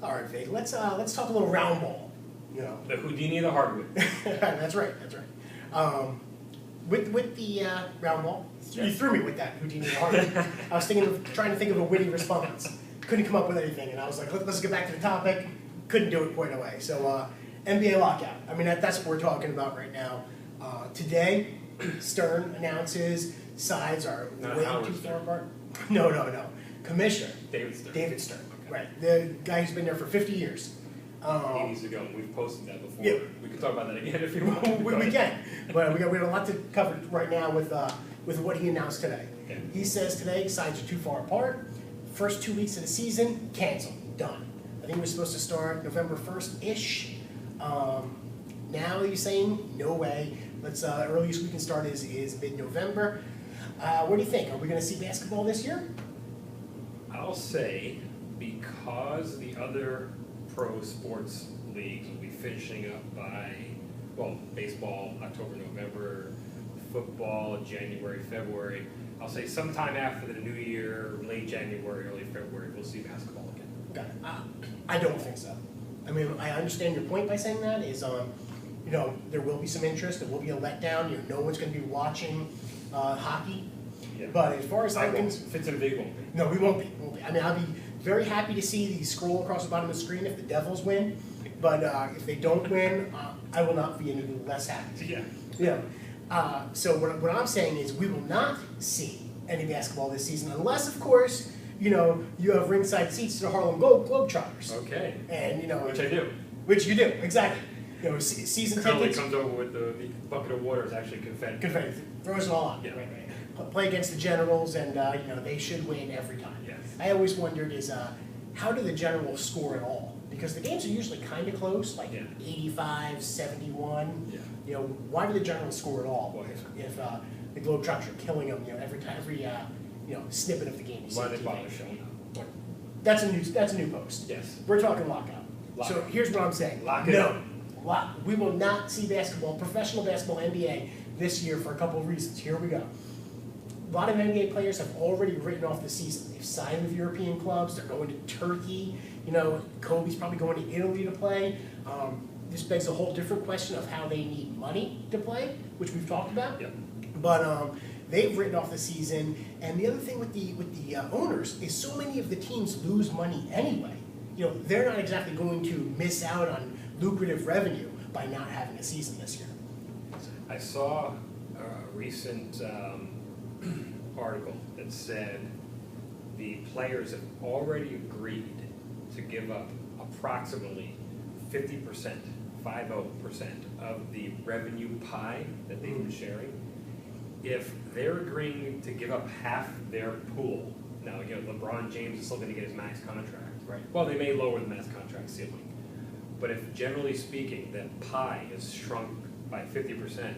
All right, Vig. Let's talk a little round ball. You know, The Houdini of the hardwood. that's right. That's right. With the round ball, you threw me with that Houdini hard. I was trying to think of a witty response. Couldn't come up with anything, and I was like, let's get back to the topic. Couldn't do it quite away. So NBA lockout. I mean, that's what we're talking about right now. Today, Stern announces sides are Not way Howard too far Stern. apart. No. Commissioner David Stern. David Stern. Okay. Right. The guy who's been there for 50 years. He needs to go, and we've posted that before. Yeah. We can talk about that again if you want. We can, but we have a lot to cover right now with what he announced today. Okay. He says today sides are too far apart. First 2 weeks of the season, canceled, done. I think we're supposed to start November 1st-ish. Now he's saying no way. Earliest we can start is mid-November. What do you think? Are we going to see basketball this year? I'll say, because the other pro sports leagues will be finishing up by, well, baseball, October, November, football, January, February. I'll say sometime after the new year, late January, early February, we'll see basketball again. Okay. I don't think so. I mean, I understand your point by saying that is, there will be some interest. There will be a letdown. No one's going to be watching hockey. Yeah. But as far as I'm concerned, Fitz and Vig won't be. no, we won't be. I mean, I'll be very happy to see the scroll across the bottom of the screen if the Devils win. But if they don't win, I will not be any less happy. Yeah. So what I'm saying is we will not see any basketball this season unless, of course, you have ringside seats to the Harlem Globetrotters. Okay. And, Which I do. Which you do, exactly. Season Curly tickets. comes over with the bucket of water. It's actually confetti. Confetti. Throws it all on. Yeah. Right. Play against the Generals, and they should win every time. Yes. I always wondered is how do the Generals score at all? Because the games are usually kind of close, like 85, 71. Yeah. Why do the Generals score at all? Why? If the Globetrotters are killing them, every snippet of the game. Why they bother showing up? That's a new post. Yes. We're talking lockout. So here's what I'm saying. Lock it up. We will not see basketball, professional basketball, NBA this year for a couple of reasons. Here we go. A lot of NBA players have already written off the season. They've signed with European clubs. They're going to Turkey. Kobe's probably going to Italy to play. This begs a whole different question of how they need money to play, which we've talked about. Yep. But they've written off the season. And the other thing with the owners is so many of the teams lose money anyway. They're not exactly going to miss out on lucrative revenue by not having a season this year. I saw a recent article that said the players have already agreed to give up approximately 50%, 50% of the revenue pie that they've been sharing. If they're agreeing to give up half their pool, now LeBron James is still going to get his max contract, right? Well, they may lower the max contract ceiling, but if generally speaking that pie is shrunk by 50%,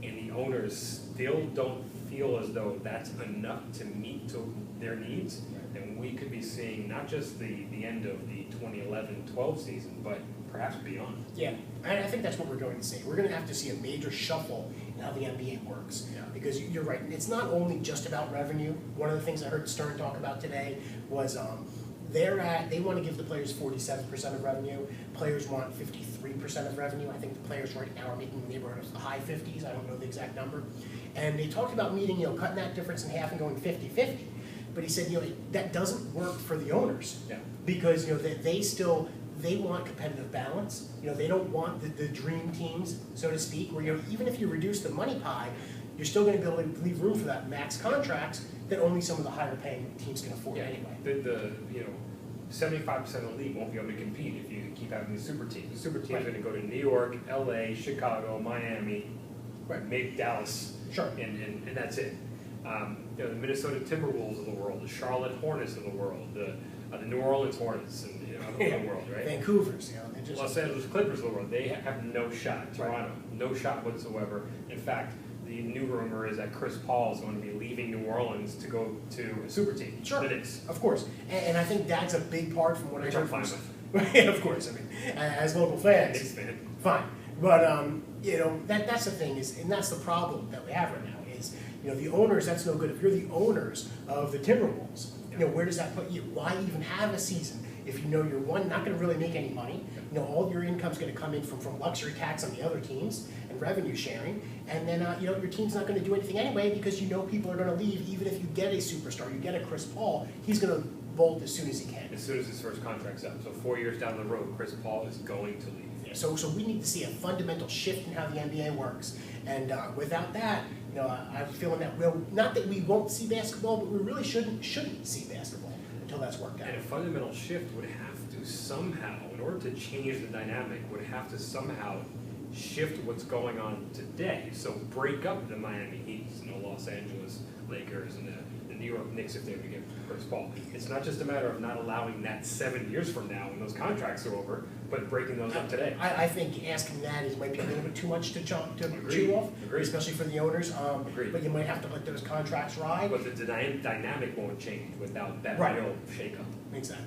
and the owners still don't feel as though that's enough to meet to their needs, then we could be seeing not just the end of the 2011-12 season, but perhaps beyond. Yeah, and I think that's what we're going to see. We're going to have to see a major shuffle in how the NBA works. Yeah. Because you're right, it's not only just about revenue. One of the things I heard Stern talk about today was they want to give the players 47% of revenue. Players want 53% of revenue. I think the players right now are making the neighborhood of the high 50s. I don't know the exact number. And they talked about meeting, cutting that difference in half and going 50-50. But he said, that doesn't work for the owners. Yeah. Because, they want competitive balance. They don't want the dream teams, so to speak, where, even if you reduce the money pie, you're still going to be able to leave room for that max contracts that only some of the higher paying teams can afford anyway. The 75% of the league won't be able to compete if you keep having the super teams. The super teams are going to go to New York, LA, Chicago, Miami, maybe Dallas, Sure. and that's it. The Minnesota Timberwolves of the world, the Charlotte Hornets of the world, the New Orleans Hornets of the world, right? Vancouver's, they just Los Angeles Clippers of the world, they have no shot. Toronto, no shot whatsoever. In fact, the new rumor is that Chris Paul is going to be leaving New Orleans to go to a super team. Sure, the Knicks. of course, and I think that's a big part from what I Which heard I'm fine from. with. Yeah, of course. I mean, as local fans, Knicks fan. fine. But that's the thing and that's the problem that we have right now is the owners. That's no good. If you're the owners of the Timberwolves, where does that put you? Why even have a season if you know you're one, not gonna really make any money, you know, all your income's gonna come in from luxury tax on the other teams and revenue sharing, and then, you know, your team's not gonna do anything anyway because you know people are gonna leave, even if you get a superstar, you get a Chris Paul, he's gonna bolt as soon as he can. As soon as his first contract's up. So 4 years down the road, Chris Paul is going to leave. Yeah, so we need to see a fundamental shift in how the NBA works, and without that, you know, I'm feeling that not that we won't see basketball, but we really shouldn't see basketball until that's worked out. And a fundamental shift would have to somehow, in order to change the dynamic, would have to somehow shift what's going on today. So break up the Miami Heat, you know, Los Angeles Lakers, and the New York Knicks if they were to get Chris Paul. It's not just a matter of not allowing that 7 years from now when those contracts are over, but breaking those up today. I think asking that might be a little bit too much to chew off, Agreed. especially for the owners. Agreed. But you might have to let those contracts ride. But the dynamic won't change without that Right. real shakeup. Exactly.